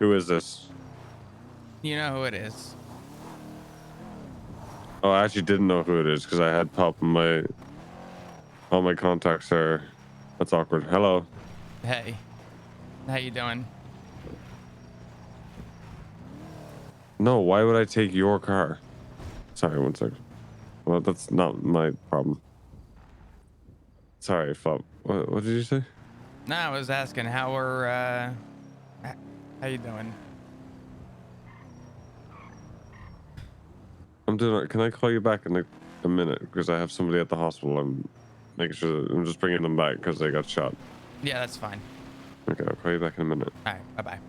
Who is this? You know who it is. Oh, I actually didn't know who it is because I had pop in my all my contacts are. That's awkward. Hello. Hey, how you doing? No, why would I take your car? Sorry, one second. Well, that's not my problem. Sorry, Fop. What did you say? No, I was asking how you doing? I'm doing. Can I call you back in a minute because I have somebody at the hospital. I'm making sure I'm just bringing them back because they got shot. Yeah, that's fine. Okay, I'll call you back in a minute. All right, bye-bye.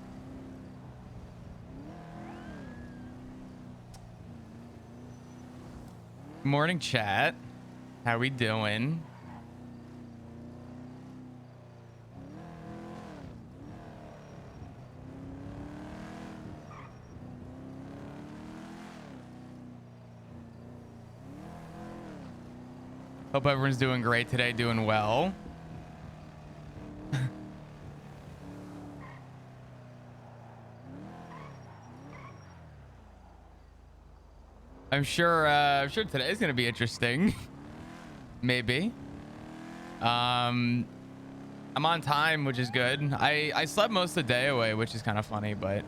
Morning, chat. How we doing? Hope everyone's doing great today, doing well. I'm sure today's gonna be interesting. Maybe. I'm on time, which is good. I slept most of the day away, which is kind of funny, but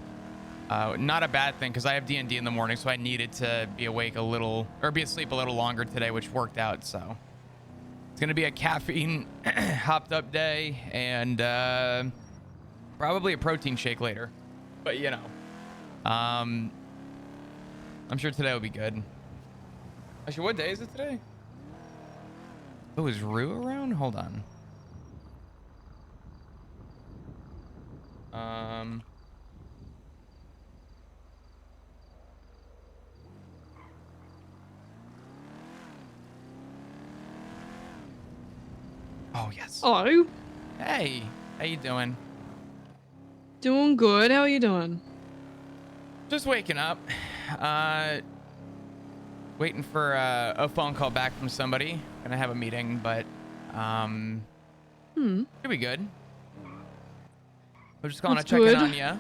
not a bad thing because I have D&D in the morning, so I needed to be awake a little or be asleep a little longer today, which worked out. So it's gonna be a caffeine hopped up day and probably a protein shake later. But you know, I'm sure today will be good. Actually, what day is it today? Oh, is Rue around? Hold on. Oh, yes. Hello. Hey, how you doing? Doing good. How are you doing? Just waking up. Waiting for a phone call back from somebody. Gonna have a meeting, but should be good. We're just calling to check in on ya.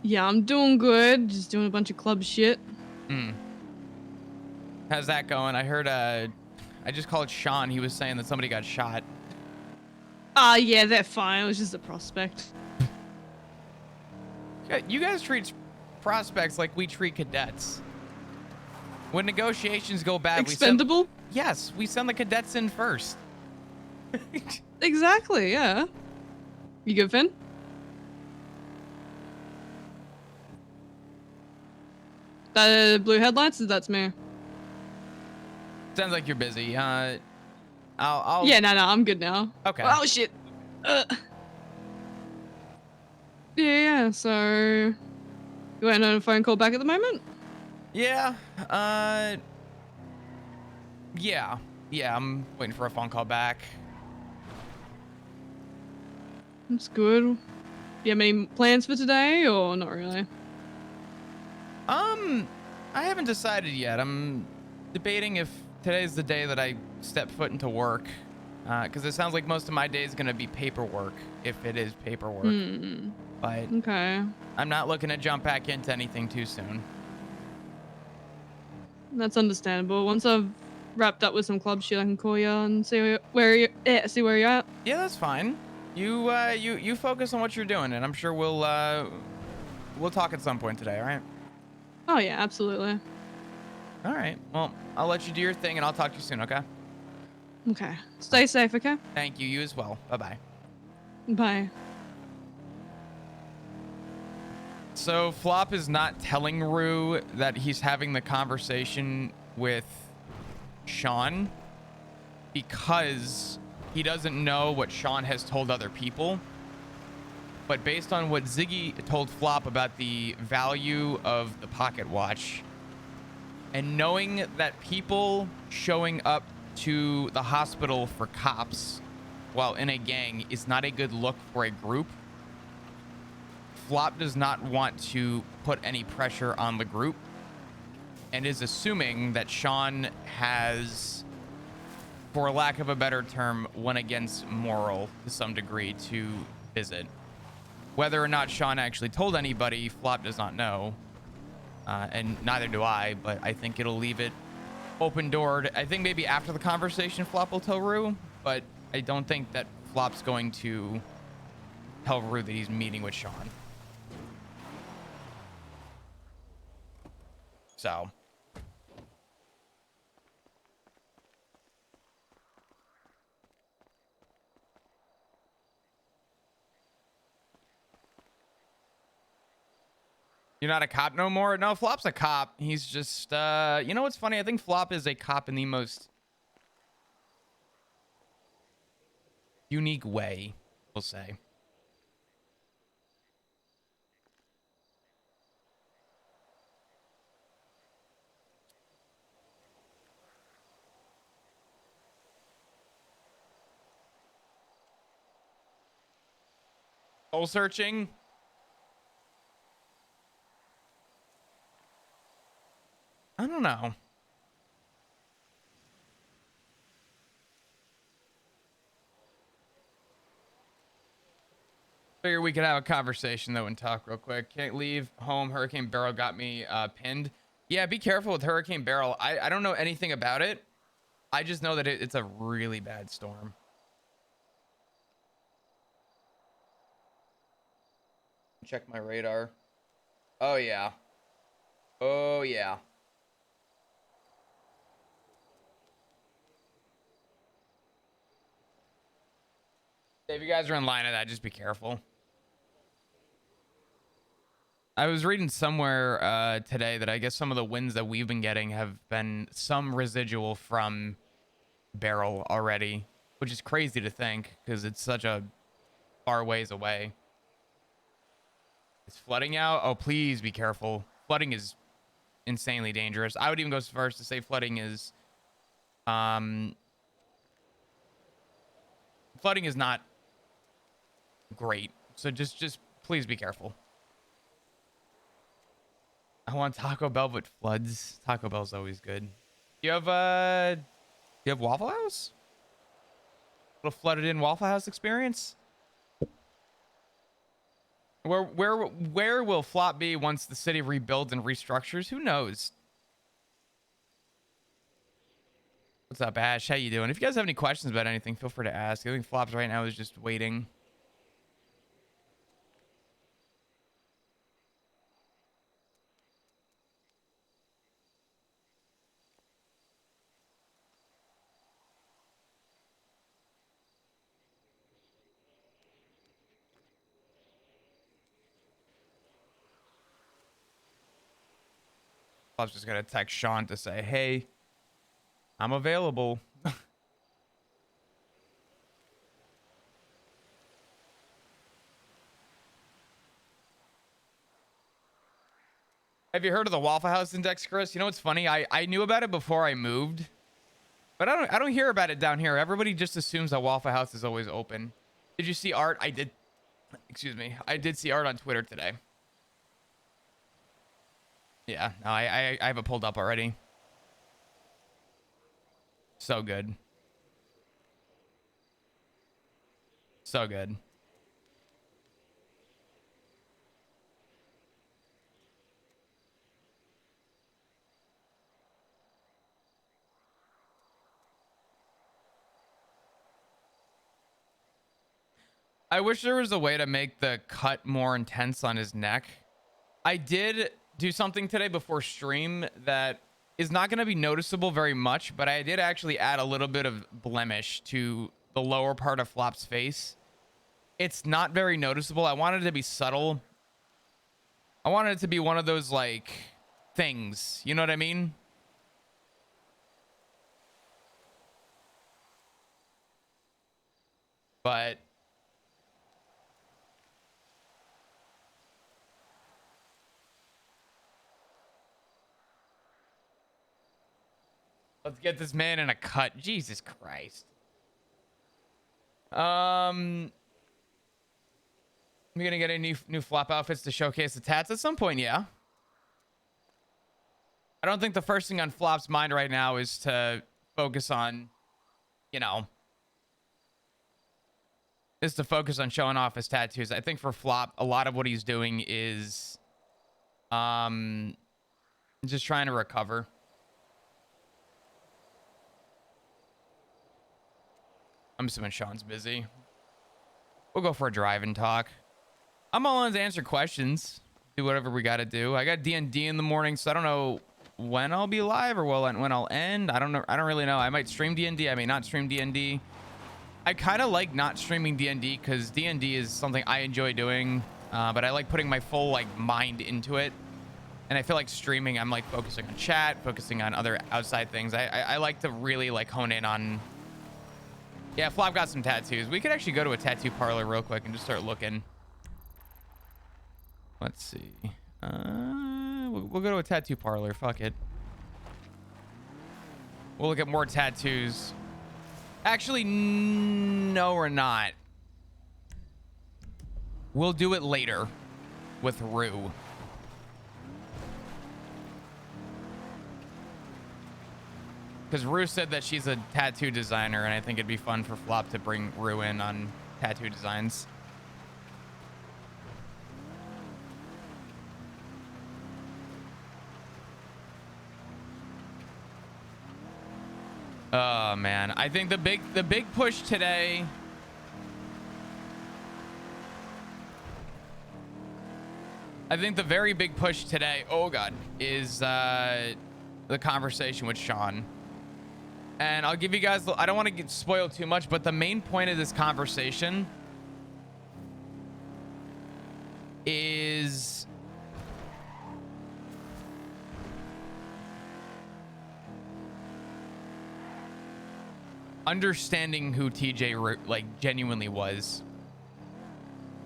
Yeah, I'm doing good. Just doing a bunch of club shit. How's that going? I heard I just called Sean. He was saying that somebody got shot. Yeah, they're fine. It was just a prospect. You guys treat prospects like we treat cadets. When negotiations go bad, Expendable? we send the cadets in first. Exactly, yeah. You good, Finn? That blue headlights? That's me. Sounds like you're busy. I'll Yeah, no, I'm good now. Okay. Oh, shit. Yeah, so... You waiting on a phone call back at the moment? Yeah. Yeah, I'm waiting for a phone call back. That's good. You have any plans for today, or not really? I haven't decided yet. I'm debating if today's the day that I step foot into work. Because it sounds like most of my day is going to be paperwork, if it is paperwork. But Okay. I'm not looking to jump back into anything too soon. That's understandable. Once I've wrapped up with some club shit, I can call you and see where you're at. Yeah, that's fine. You focus on what you're doing, and I'm sure we'll talk at some point today. All right. Oh yeah, absolutely. All right. Well, I'll let you do your thing, and I'll talk to you soon. Okay. Okay. Stay safe, okay? Thank you. You as well. Bye-bye. Bye. So Flop is not telling Rue that he's having the conversation with Sean because he doesn't know what Sean has told other people. But based on what Ziggy told Flop about the value of the pocket watch, and knowing that people showing up to the hospital for cops while in a gang is not a good look for a group, Flop does not want to put any pressure on the group and is assuming that Sean has, for lack of a better term, went against moral to some degree to visit. Whether or not Sean actually told anybody, Flop does not know. And neither do I, but I think it'll leave it open doored. I think maybe after the conversation, Flop will tell Rue, but I don't think that Flop's going to tell Rue that he's meeting with Sean. So. You're not a cop no more? No, Flop's a cop. He's just, you know what's funny? I think Flop is a cop in the most unique way, we'll say. Soul searching? I don't know. Figure we could have a conversation though and talk real quick. Can't leave home. Hurricane Barrel got me pinned. Yeah, be careful with Hurricane Barrel. I don't know anything about it. I just know that it's a really bad storm. Check my radar. Oh yeah. Oh yeah. If you guys are in line of that, just be careful. I was reading somewhere today that I guess some of the winds that we've been getting have been some residual from Barrel already, which is crazy to think because it's such a far ways away. Is flooding out? Oh, please be careful. Flooding is insanely dangerous. I would even go so far as to say flooding is not great. So just please be careful. I want Taco Bell but floods. Taco Bell's always good. Do you have Waffle House? A little flooded in Waffle House experience? Where will Flop be once the city rebuilds and restructures? Who knows? What's up, Ash? How you doing? If you guys have any questions about anything, feel free to ask. I think Flops right now is just waiting. Flops just gonna text Sean to say, hey, I'm available. Have you heard of the Waffle House Index, Chris? You know what's funny? I knew about it before I moved, but I don't hear about it down here. Everybody just assumes that Waffle House is always open. Did you see Art? I did. Excuse me. I did see Art on Twitter today. Yeah, no, I have it pulled up already. So good. So good. I wish there was a way to make the cut more intense on his neck. I did do something today before stream that is not going to be noticeable very much, but I did actually add a little bit of blemish to the lower part of Flop's face. It's not very noticeable. I wanted it to be subtle. I wanted it to be one of those like things, you know what I mean? But let's get this man in a cut. Jesus Christ. We're gonna get any new Flop outfits to showcase the tats at some point, yeah. I don't think the first thing on Flop's mind right now is to focus on, you know, is to focus on showing off his tattoos. I think for Flop, a lot of what he's doing is just trying to recover. I'm assuming Sean's busy. We'll go for a drive and talk. I'm all in to answer questions, do whatever we got to do. I got D&D in the morning, so I don't know when I'll be live or when I'll end. I don't know. I don't really know. I might stream D&D. I may not stream D&D. I kind of like not streaming D&D because D&D is something I enjoy doing, but I like putting my full like mind into it. And I feel like streaming, I'm like focusing on chat, focusing on other outside things. I like to really like hone in on. Yeah, Flop got some tattoos. We could actually go to a tattoo parlor real quick and just start looking. Let's see. We'll go to a tattoo parlor. Fuck it. We'll look at more tattoos. Actually, no, we're not. We'll do it later with Rue. Because Rue said that she's a tattoo designer, and I think it'd be fun for Flop to bring Rue in on tattoo designs. Oh man, I think the big push today. I think the very big push today, oh god, is the conversation with Sean. And I'll give you guys, I don't want to get spoiled too much, but the main point of this conversation is understanding who TJ like genuinely was.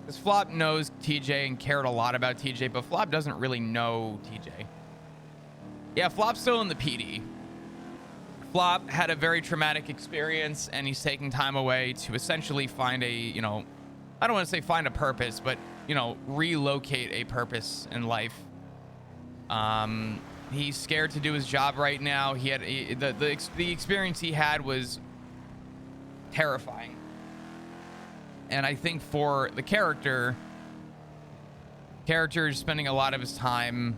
Because Flop knows TJ and cared a lot about TJ, but Flop doesn't really know TJ. Yeah, Flop's still in the PD. Flop had a very traumatic experience, and he's taking time away to essentially find a, you know, I don't want to say find a purpose, but, you know, relocate a purpose in life. He's scared to do his job right now. He had the experience he had was terrifying. And I think for the character is spending a lot of his time,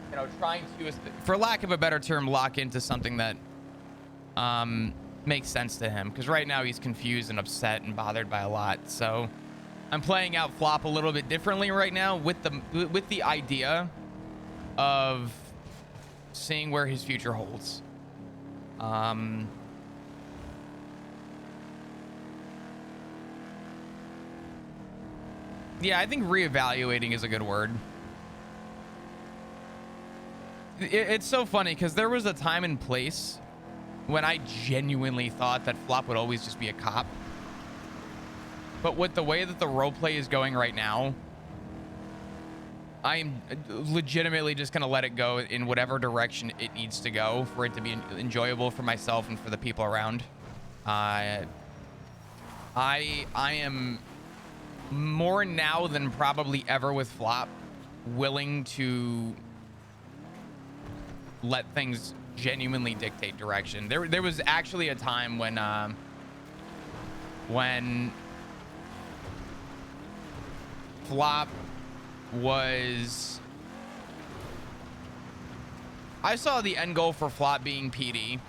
you know, trying to, for lack of a better term, lock into something that makes sense to him. Because right now he's confused and upset and bothered by a lot. So I'm playing out Flop a little bit differently right now with the idea of seeing where his future holds. Yeah, I think reevaluating is a good word. It's so funny because there was a time and place when I genuinely thought that Flop would always just be a cop. But with the way that the roleplay is going right now, I'm legitimately just going to let it go in whatever direction it needs to go for it to be enjoyable for myself and for the people around. I am more now than probably ever with Flop willing to let things genuinely dictate direction. There was actually a time when Flop was, I saw the end goal for Flop being PD.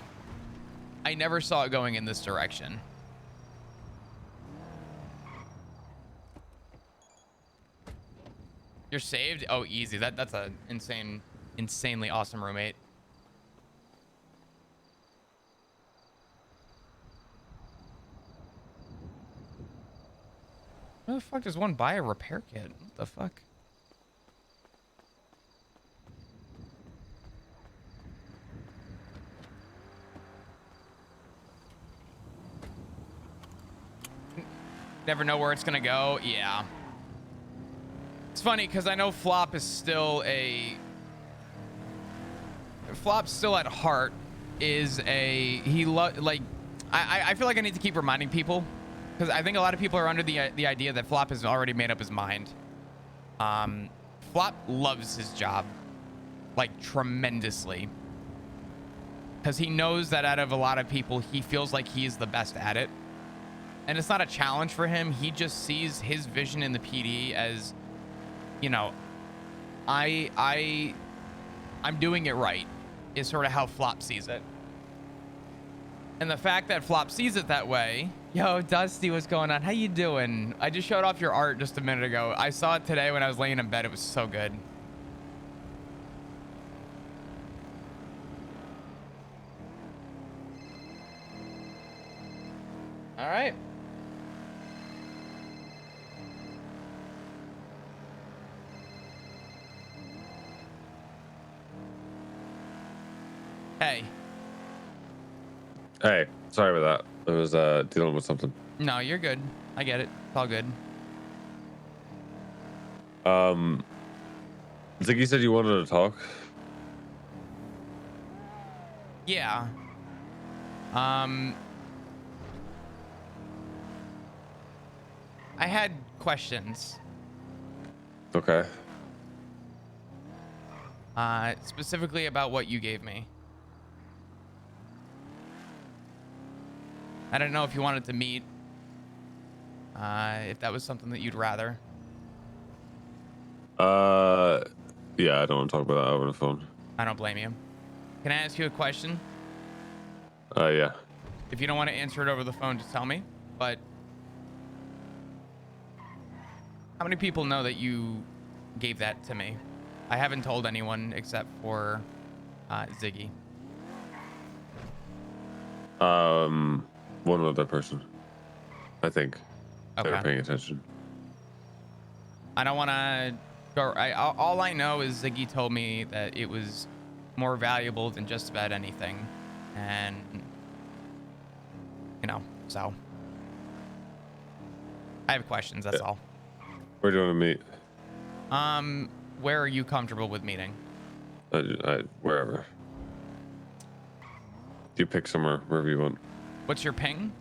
I never saw it going in this direction. You're saved? Oh, easy. That's a insanely awesome roommate. Where the fuck does one buy a repair kit? What the fuck? Never know where it's gonna go. Yeah. It's funny because I know Flop is still Flop still at heart is I feel like I need to keep reminding people because I think a lot of people are under the idea that Flop has already made up his mind. Flop loves his job like tremendously because he knows that out of a lot of people he feels like he is the best at it. and it's not a challenge for him. He just sees his vision in the PD as, you know, I'm doing it right, is sort of how Flop sees it. And the fact that Flop sees it that way. Yo, Dusty, what's going on? How you doing? I just showed off your art just a minute ago. I saw it today when I was laying in bed. It was so good. All right. Hey. Hey, sorry about that. I was dealing with something. No, you're good. I get it. It's all good. Ziggy said you wanted to talk. Yeah. I had questions. Okay. Specifically about what you gave me. I don't know if you wanted to meet. If that was something that you'd rather. Yeah, I don't want to talk about that over the phone. I don't blame you. Can I ask you a question? Yeah. If you don't want to answer it over the phone, just tell me. But how many people know that you gave that to me? I haven't told anyone except for Ziggy. One other person, I think. Okay. They're paying attention. I don't want to go. All I know is Ziggy told me that it was more valuable than just about anything, and you know, so I have questions. That's all. Where do you want to meet? Where are you comfortable with meeting? Wherever. You pick somewhere, wherever you want. What's your ping?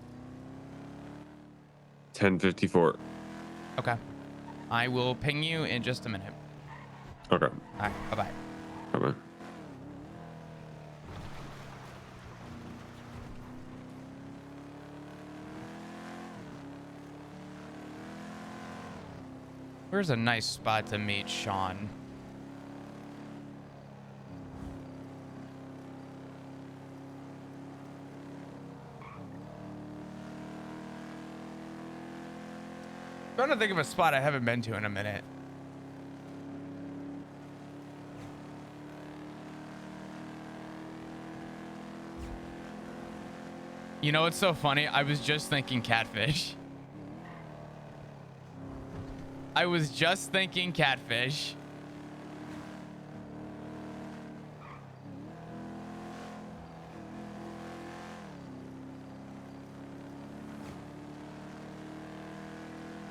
1054. Okay. I will ping you in just a minute. Okay. All right. Bye-bye. Bye-bye. Where's a nice spot to meet Sean? I'm trying to think of a spot I haven't been to in a minute. You know what's so funny? I was just thinking catfish. I was just thinking catfish.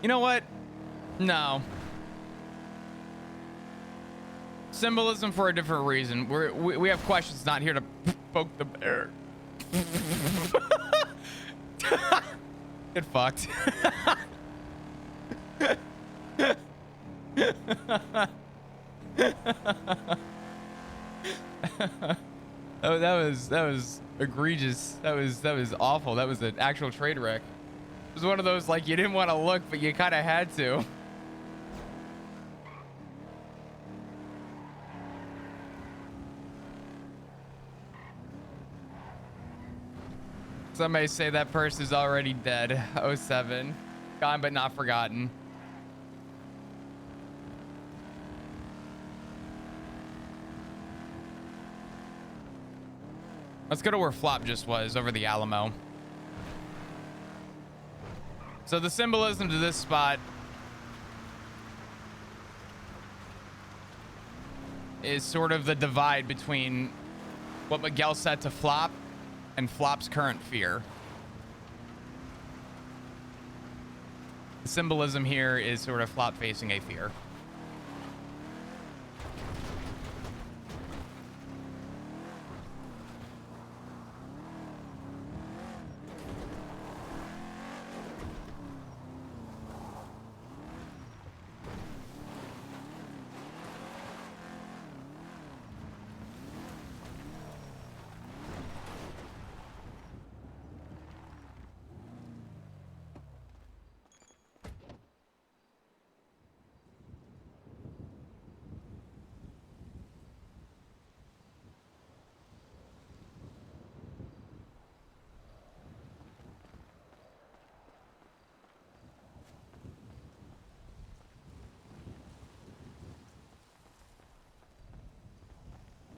You know what? No. Symbolism for a different reason. We have questions, not here to poke the bear. Get fucked. Oh, that was egregious. That was awful. That was an actual trade wreck. It was one of those, like, you didn't want to look, but you kind of had to. Some may say that person is already dead. 07. Gone but not forgotten. Let's go to where Flop just was, over the Alamo. So the symbolism to this spot is sort of the divide between what Miguel said to Flop and Flop's current fear. The symbolism here is sort of Flop facing a fear.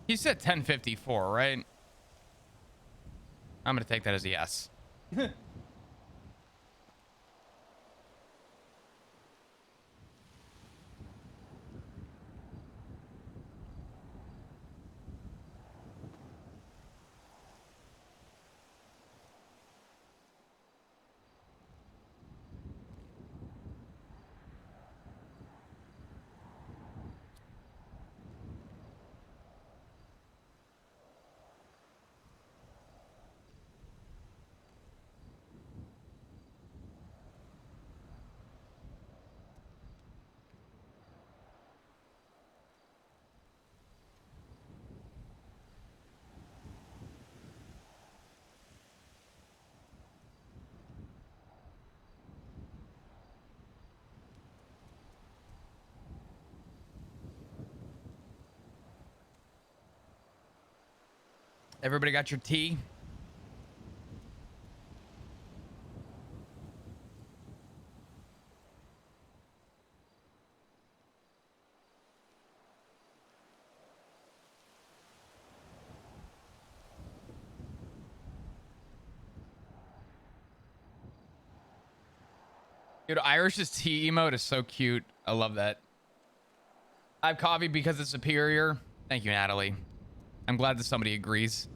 He said 1054, right? I'm gonna take that as a yes. Everybody got your tea? Dude, Irish's tea emote is so cute. I love that. I have coffee because it's superior. Thank you, Natalie. I'm glad that somebody agrees.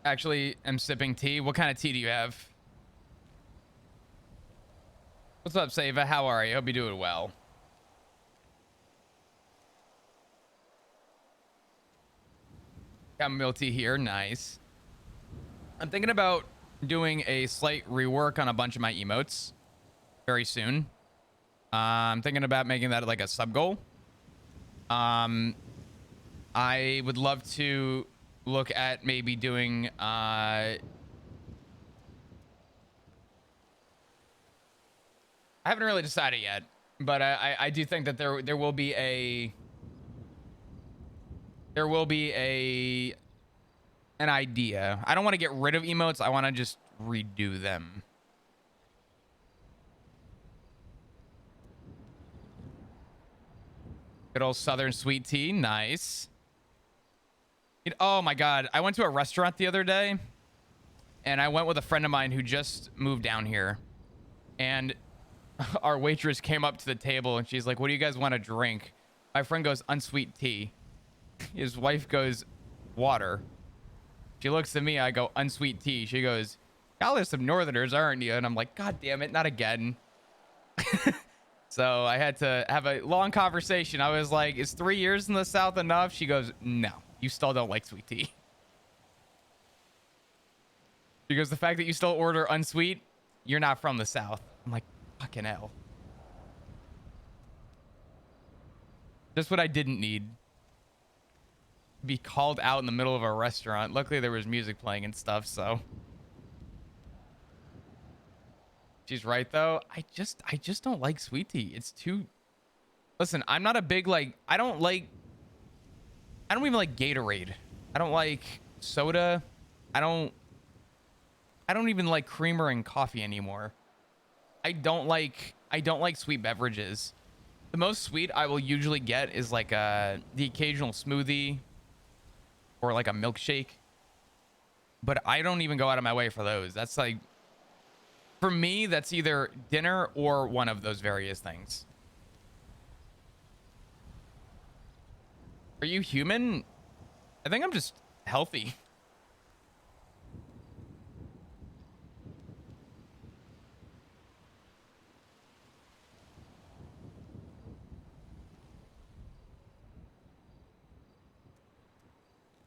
Actually, I'm sipping tea. What kind of tea do you have? What's up, Seva? How are you? Hope you're doing well. Chamomile tea here. Nice. I'm thinking about doing a slight rework on a bunch of my emotes very soon. I'm thinking about making that like a sub goal. I would love to look at maybe doing I haven't really decided yet, but I do think that there will be an idea. I don't want to get rid of emotes. I want to just redo them. Good old Southern sweet tea. Nice. Oh my God. I went to a restaurant the other day and I went with a friend of mine who just moved down here. And our waitress came up to the table and she's like, "What do you guys want to drink?" My friend goes, "Unsweet tea." His wife goes, "Water." She looks at me. I go, "Unsweet tea." She goes, "Y'all are some northerners, aren't you?" And I'm like, "God damn it, not again." So I had to have a long conversation. I was like, "Is 3 years in the South enough?" She goes, "No, you still don't like sweet tea." She goes, "The fact that you still order unsweet, you're not from the South." I'm like, fucking hell. Just what I didn't need. Be called out in the middle of a restaurant. Luckily there was music playing and stuff, so. She's right though. I just don't like sweet tea. It's too. Listen, I'm not a big I don't even like Gatorade. I don't like soda. I don't even like creamer in coffee anymore. I don't like sweet beverages. The most sweet I will usually get is like the occasional smoothie or like a milkshake. But I don't even go out of my way for those. That's like, for me, that's either dinner or one of those various things. Are you human? I think I'm just healthy.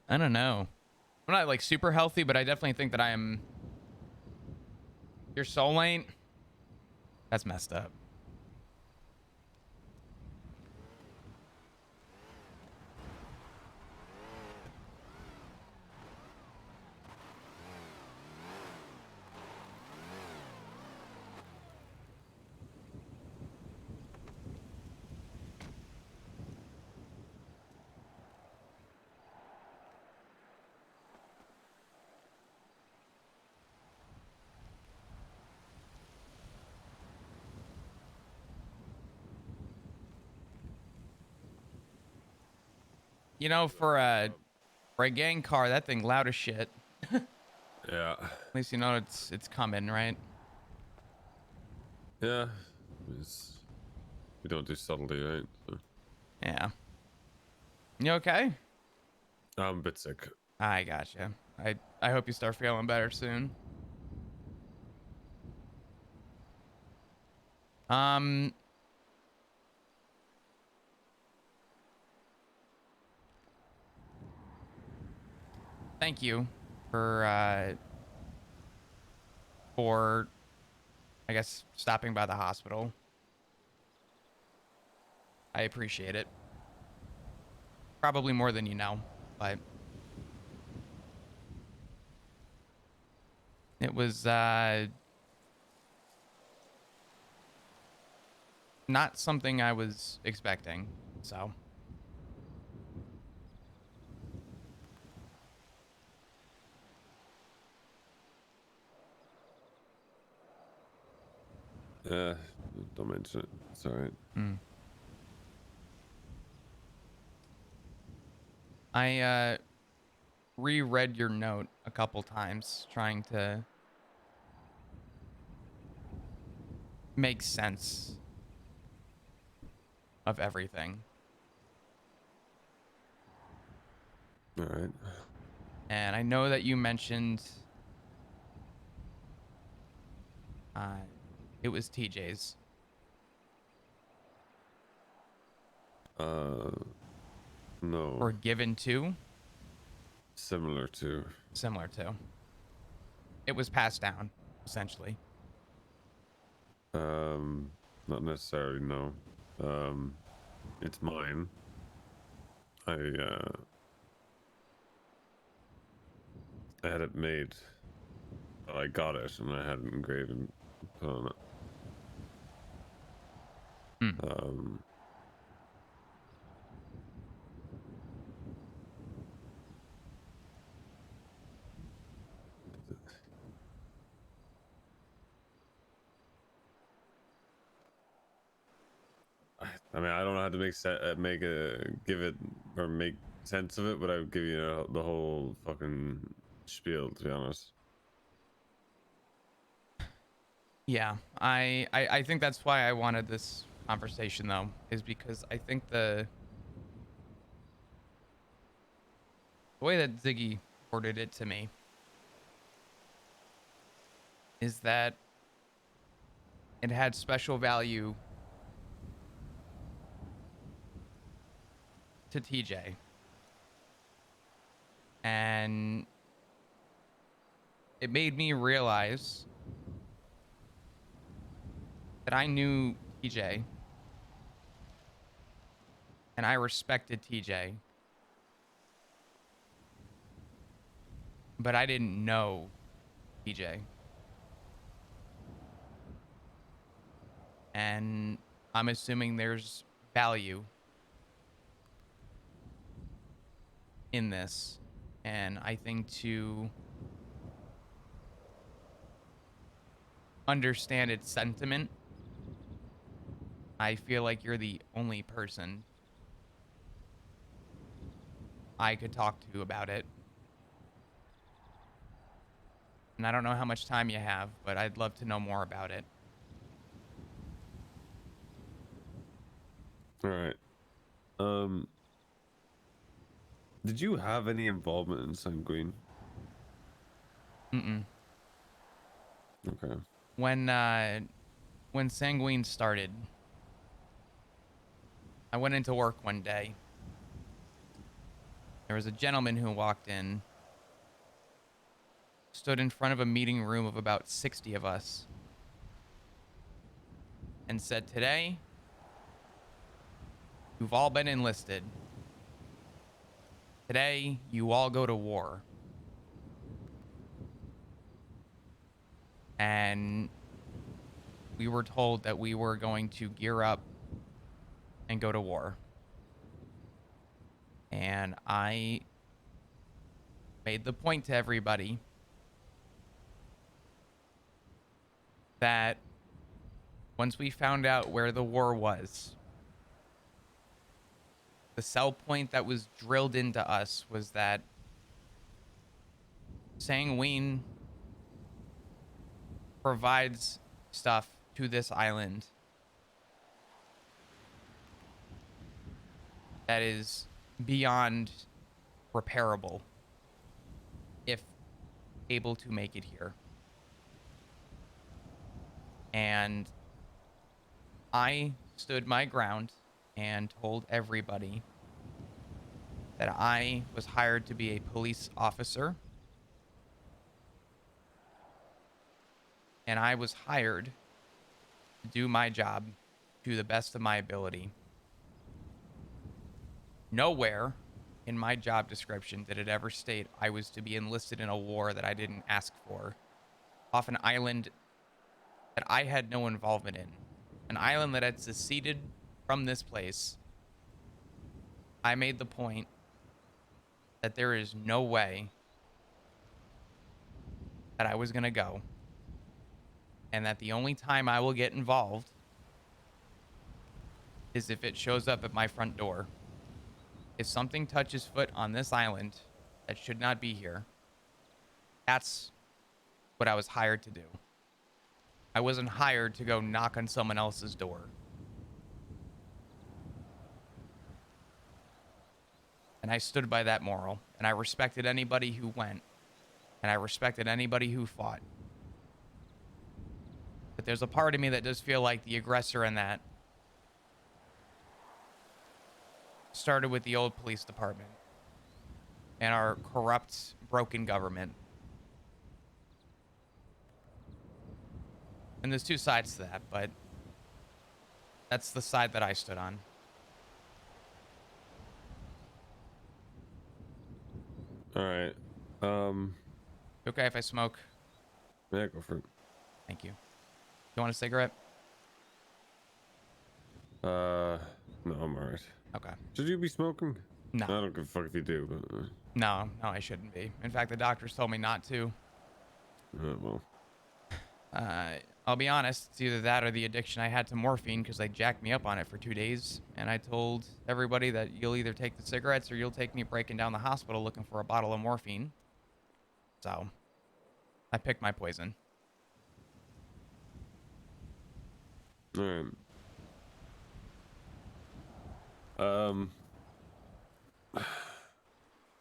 I don't know. I'm not like super healthy, but I definitely think that I am. Your soul ain't. That's messed up. You know, for a gang car, that thing loud as shit. Yeah. At least you know it's coming, right? Yeah. It's, we don't do subtlety, right? So. Yeah. You okay? I'm a bit sick. I gotcha. I hope you start feeling better soon. Um, thank you for I guess stopping by the hospital. I appreciate it. Probably more than you know, but it was not something I was expecting. So, Yeah. Don't mention it. It's alright. mm. I reread your note a couple times trying to make sense of everything. Alright. And I know that you mentioned uh, it was TJ's or No. given to, Similar to. similar to. It was passed down, essentially. Not necessarily, no. It's mine. I had it made. But I got it and I had it engraved and put on it. Hmm. I mean, I don't know how to give it or make sense of it, but I would give you the whole fucking spiel, to be honest. Yeah, I think that's why I wanted this conversation though, is because I think the way that Ziggy worded it to me is that it had special value to TJ. And it made me realize that I knew TJ and I respected TJ, but I didn't know TJ. And I'm assuming there's value in this. And I think to understand its sentiment, I feel like you're the only person I could talk to about it. And I don't know how much time you have, but I'd love to know more about it. All right. Um, did you have any involvement in Sanguine? Mm-mm. Okay. When Sanguine started, I went into work one day. There was a gentleman who walked in, stood in front of a meeting room of about 60 of us, and said, "Today, you've all been enlisted. Today, you all go to war." And we were told that we were going to gear up and go to war. And I made the point to everybody that once we found out where the war was, the sell point that was drilled into us was that Sanguine provides stuff to this island that is beyond repairable if able to make it here. And I stood my ground and told everybody that I was hired to be a police officer, and I was hired to do my job to the best of my ability. Nowhere in my job description did it ever state I was to be enlisted in a war that I didn't ask for, off an island that I had no involvement in, an island that had seceded from this place. I made the point that there is no way that I was going to go, and that the only time I will get involved is if it shows up at my front door. If something touches foot on this island that should not be here, that's what I was hired to do. I wasn't hired to go knock on someone else's door. And I stood by that moral, and I respected anybody who went, and I respected anybody who fought. But there's a part of me that does feel like the aggressor in that started with the old police department and our corrupt, broken government. And there's two sides to that, but that's the side that I stood on. All right. Okay if I smoke? Yeah, go for it. Thank you. You want a cigarette? No, I'm alright. Okay. Should you be smoking? No. I don't give a fuck if you do, but No, I shouldn't be. In fact, the doctors told me not to. well. I'll be honest, it's either that or the addiction I had to morphine, because they jacked me up on it for 2 days. And I told everybody that you'll either take the cigarettes or you'll take me breaking down the hospital looking for a bottle of morphine. So, I picked my poison. All right.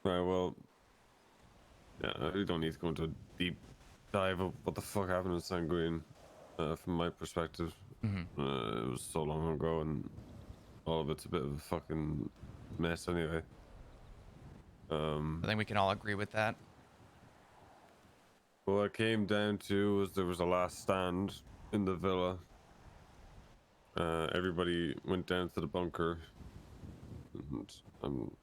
Right, well, yeah, we don't need to go into a deep dive of what the fuck happened in Sanguine. From my perspective, it was so long ago, and all of it's a bit of a fucking mess anyway. I think we can all agree with that. What it came down to was there was a last stand in the villa. Everybody went down to the bunker. And I'm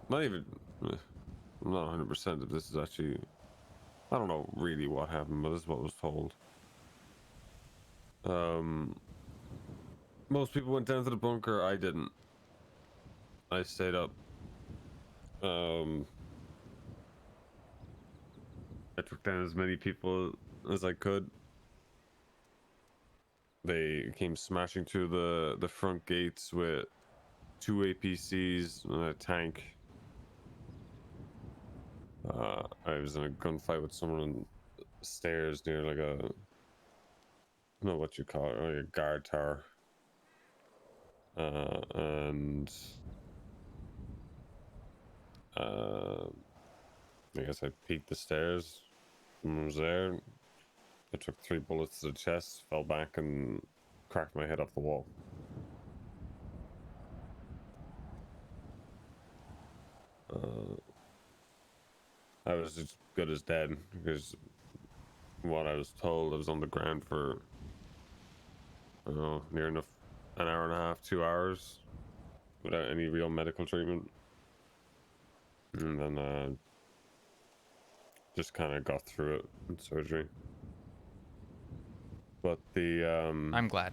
not even. I'm not 100% if this is actually. I don't know really what happened, but this is what was told. Most people went down to the bunker. I didn't. I stayed up. I took down as many people as I could. They came smashing through the front gates with 2 APCs and a tank. I was in a gunfight with someone on the stairs near like a, I don't know what you call it, like a guard tower. And I guess I peeked the stairs. Someone was there. I took 3 bullets to the chest, fell back, and cracked my head off the wall. I was as good as dead, because what I was told, I was on the ground for, I don't know, near enough an hour and a half, 2 hours, without any real medical treatment. And then just kind of got through it in surgery. But the I'm glad.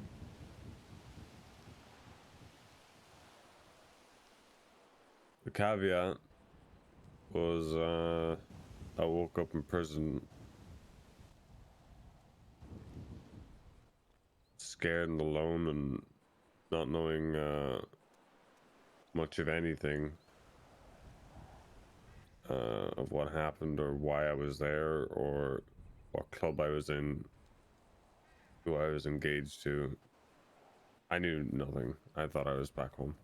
the caveat was I woke up in prison scared and alone and not knowing much of anything of what happened or why I was there or what club I was in, who I was engaged to. I knew nothing. I thought I was back home.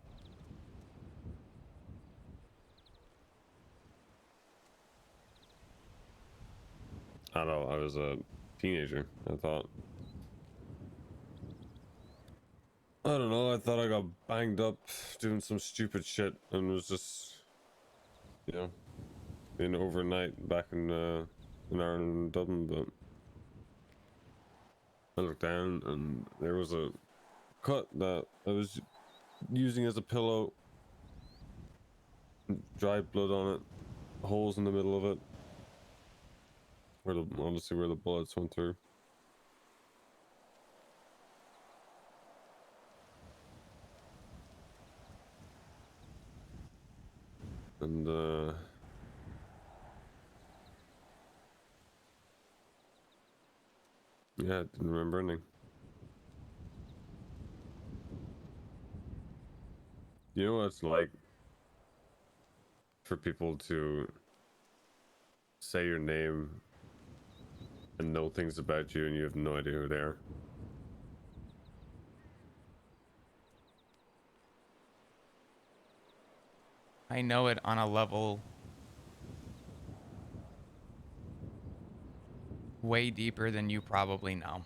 I don't know, I was a teenager. I thought, I don't know, I thought I got banged up doing some stupid shit and was just, you know, being overnight back in Ireland and Dublin, but I looked down and there was a cut that I was using as a pillow, dried blood on it, holes in the middle of it, where the, obviously where the bullets went through. And yeah, I didn't remember anything. You know what it's like for people to say your name and know things about you and you have no idea who they are? I know it on a level way deeper than you probably know.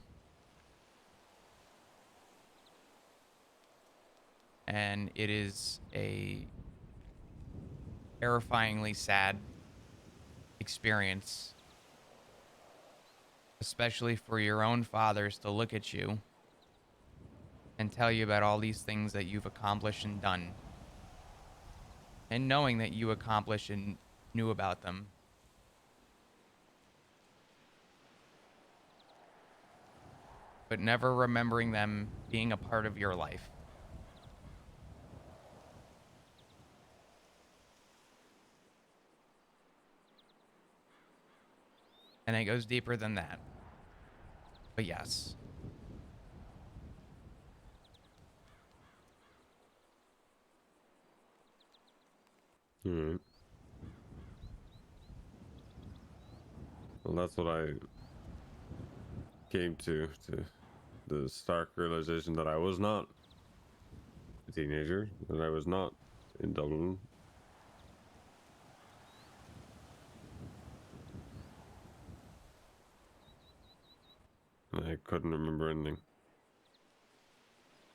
And it is a terrifyingly sad experience, especially for your own fathers to look at you and tell you about all these things that you've accomplished and done. And knowing that you accomplished and knew about them. But never remembering them being a part of your life. And it goes deeper than that. But yes. Hmm. Well, that's what I came to the stark realization that I was not a teenager, that I was not in Dublin. And I couldn't remember anything.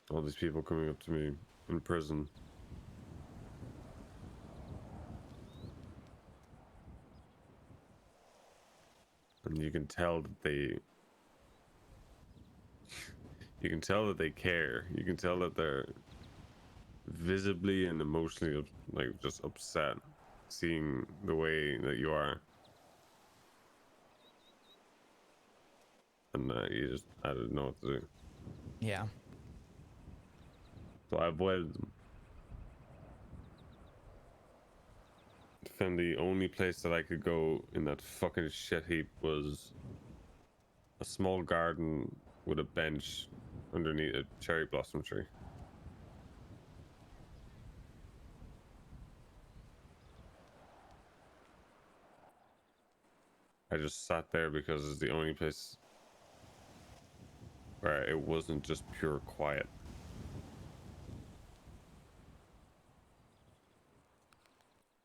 All these people coming up to me in prison. And you can tell that they care. You can tell that they're visibly and emotionally like just upset seeing the way that you are. And I didn't know what to do. Yeah. So I avoided them. Found the only place that I could go in that fucking shit heap was a small garden with a bench underneath a cherry blossom tree. I just sat there because it's the only place where it wasn't just pure quiet.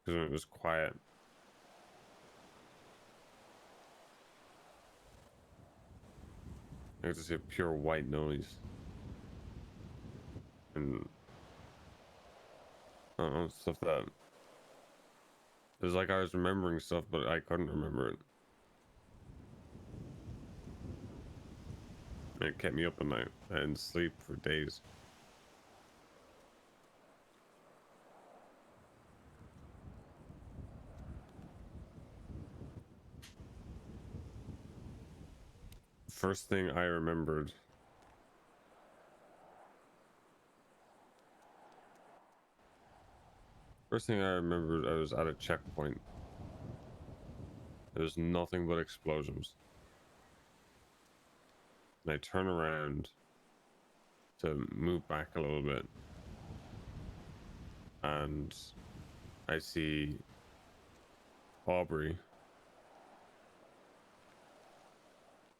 Because when it was quiet, I could just hear pure white noise. And I don't know, stuff that it was like I was remembering stuff, but I couldn't remember it. And it kept me up at night. I didn't sleep for days. First thing I remembered I was at a checkpoint. There was nothing but explosions. And I turn around to move back a little bit. and I see Aubrey.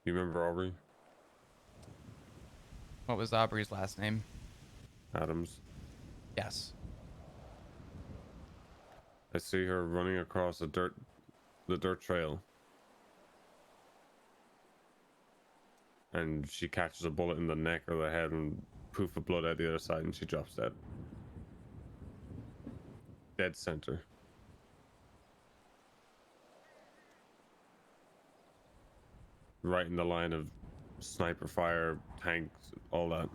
You remember Aubrey What was Aubrey's last name? Adams? Yes. I see her running across the dirt trail, and she catches a bullet in the neck or the head, and poof of blood out the other side, and she drops dead. Dead center. Right in the line of sniper fire, tanks, all that.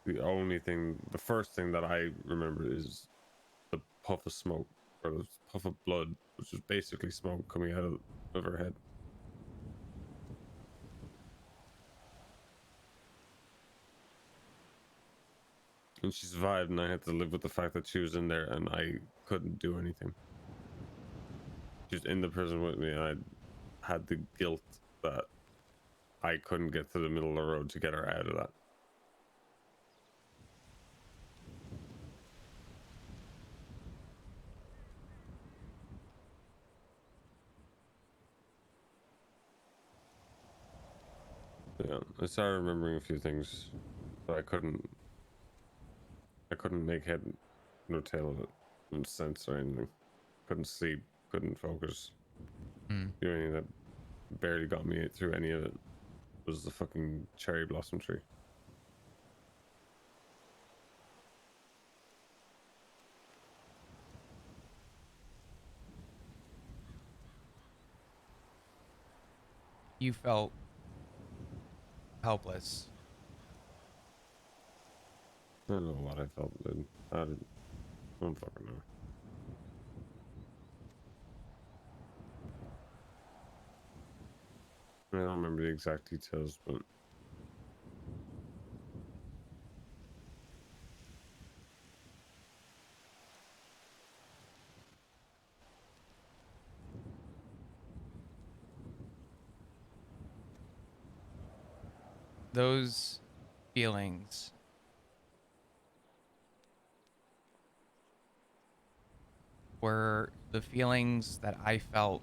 The first thing that I remember is the puff of smoke, or the puff of blood, which was basically smoke coming out of her head. And she survived, and I had to live with the fact that she was in there and I couldn't do anything. She was in the prison with me, and I had the guilt that I couldn't get to the middle of the road to get her out of that. Yeah, I started remembering a few things, but I couldn't make head nor tail of it in sense or anything. Couldn't sleep, couldn't focus. The only thing that barely got me through any of it was the fucking cherry blossom tree. You felt helpless. I don't know what I felt, dude. I don't fucking know. I don't remember the exact details, but Those feelings were the feelings that I felt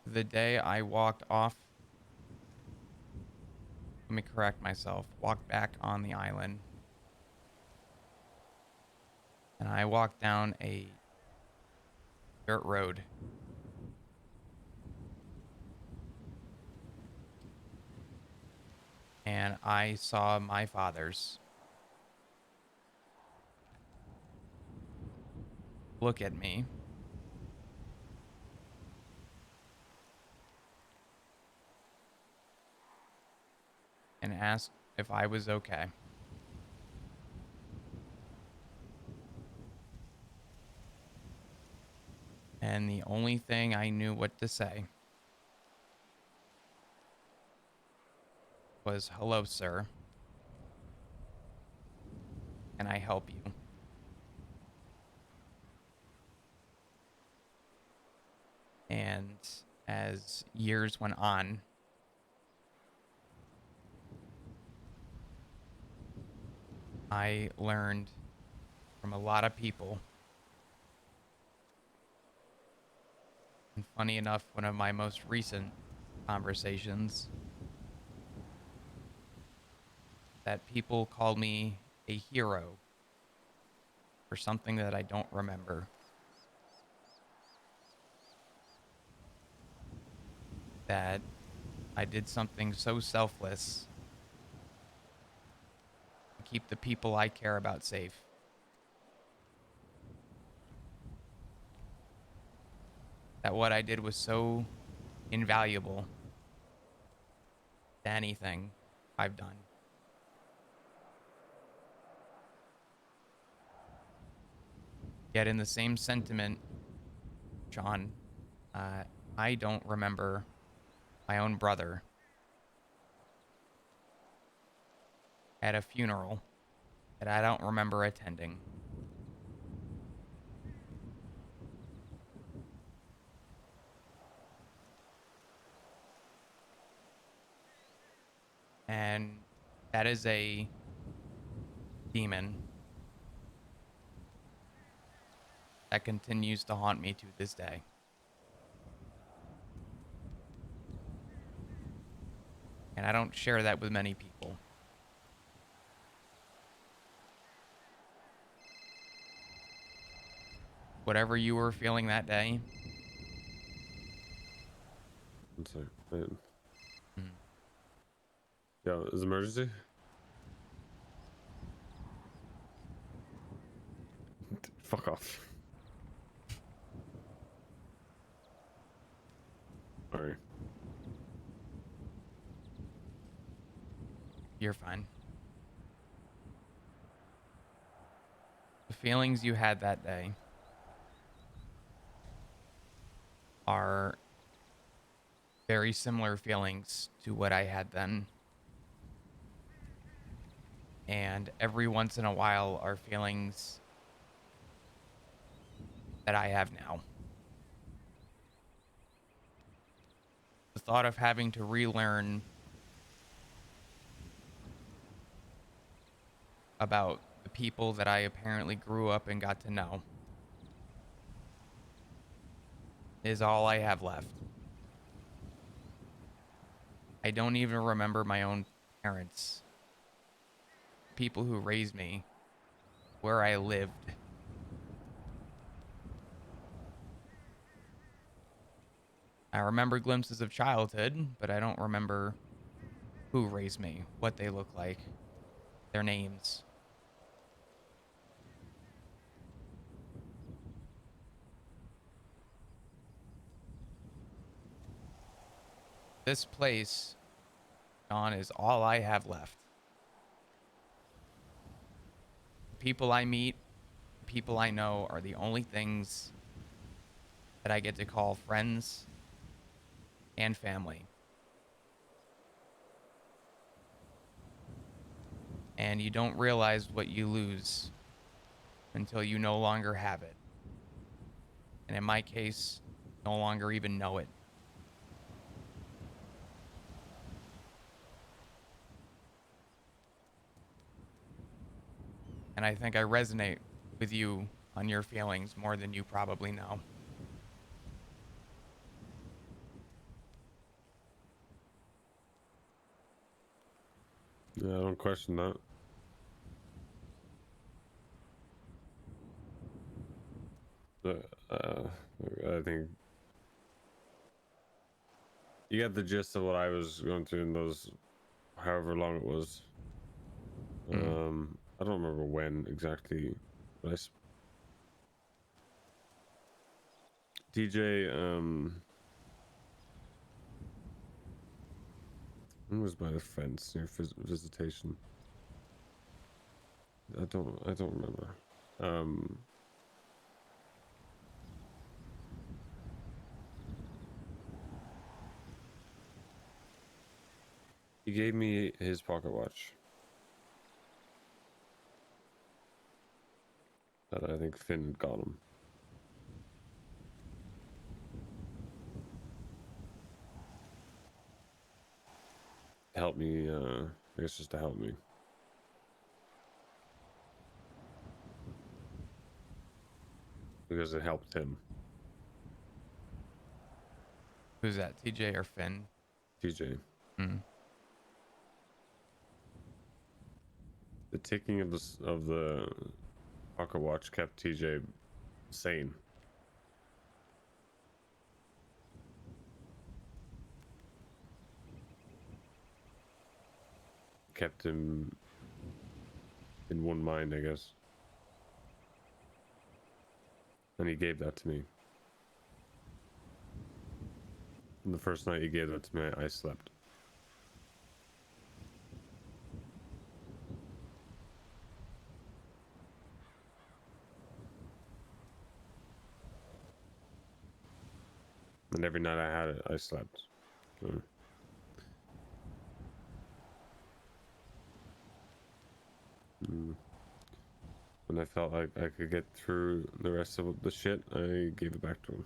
the day I walked off. Let me correct myself. Walked back on the island. And I walked down a dirt road. And I saw my father's look at me. And asked if I was okay. And the only thing I knew what to say was, "Hello, sir. Can I help you?" And as years went on, I learned from a lot of people. And funny enough, one of my most recent conversations, that people called me a hero for something that I don't remember. That I did something so selfless to keep the people I care about safe. That what I did was so invaluable to anything I've done. Yet in the same sentiment, John, I don't remember my own brother at a funeral that I don't remember attending. That is a demon that continues to haunt me to this day. And I don't share that with many people. Whatever you were feeling that day. One sec. Wait. Mm. Yo, is emergency? Fuck off. Sorry. You're fine. The feelings you had that day are very similar feelings to what I had then. And every once in a while are feelings that I have now. The thought of having to relearn about the people that I apparently grew up and got to know is all I have left. I don't even remember my own parents, people who raised me, where I lived. I remember glimpses of childhood, but I don't remember who raised me, what they look like, their names. This place, John, is all I have left. People I meet, people I know are the only things that I get to call friends and family. And you don't realize what you lose until you no longer have it. And in my case, no longer even know it. And I think I resonate with you on your feelings more than you probably know. Yeah, I don't question that. Uh, I think you get the gist of what I was going through in those, however long it was. I don't remember when exactly, but DJ, it was by the fence near visitation. I don't remember. He gave me his pocket watch that I think Finn had got him. Help me, I guess just to help me. Because it helped him. Who's that, TJ or Finn? TJ. Hmm. The ticking of the pocket watch kept TJ sane. Kept him in one mind, I guess. And he gave that to me. And the first night he gave that to me, I slept. And every night I had it, I slept. So. When I felt like I could get through the rest of the shit, I gave it back to him.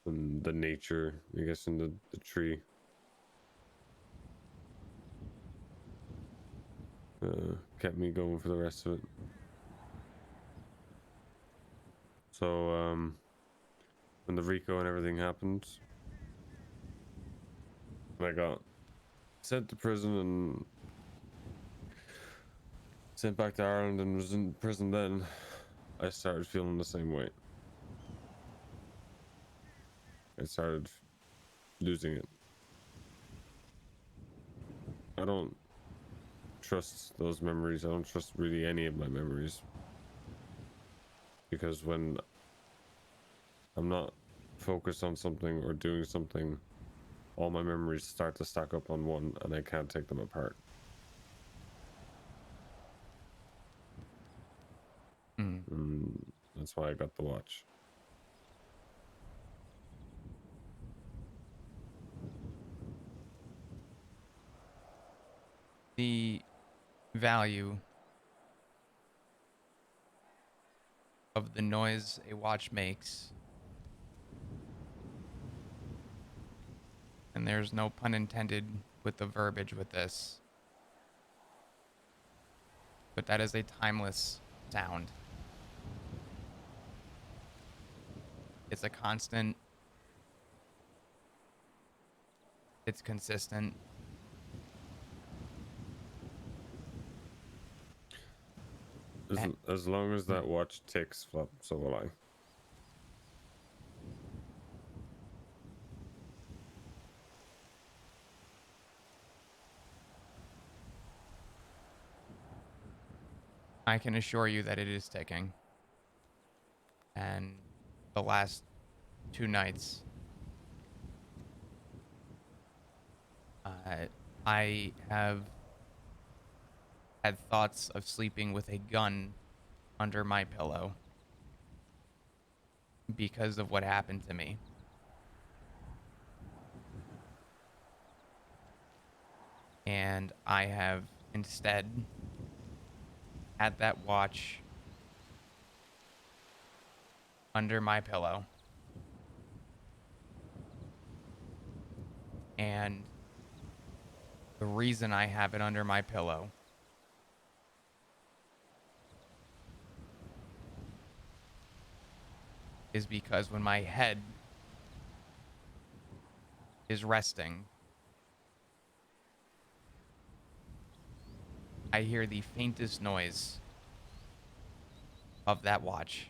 And the nature, I guess, in the tree. kept me going for the rest of it. So when the Rico and everything happened, I got sent to prison and sent back to Ireland and was in prison then, I started feeling the same way. I started losing it. I don't trust those memories. I don't trust really any of my memories. Because when I'm not focused on something or doing something, all my memories start to stack up on one and I can't take them apart. And that's why I got the watch. The value of the noise a watch makes, and there's no pun intended with the verbiage with this, but that is a timeless sound. It's a constant. It's consistent. As long as that watch ticks, Flop, so will I. I can assure you that it is ticking. And the last 2 nights, I have had thoughts of sleeping with a gun under my pillow because of what happened to me. And I have instead had that watch under my pillow. And the reason I have it under my pillow is because when my head is resting, I hear the faintest noise of that watch.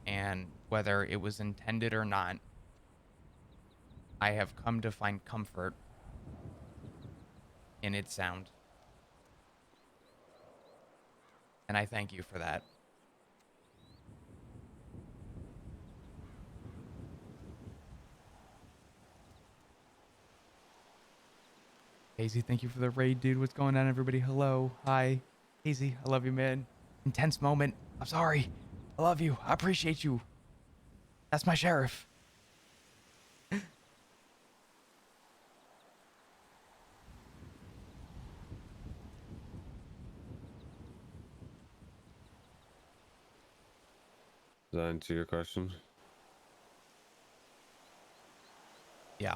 And whether it was intended or not, I have come to find comfort in its sound. And I thank you for that. Hazy, thank you for the raid, dude. What's going on, everybody? Hello. Hi. Hazy, I love you, man. Intense moment. I'm sorry. I love you. I appreciate you. That's my sheriff. Does that answer your question? Yeah.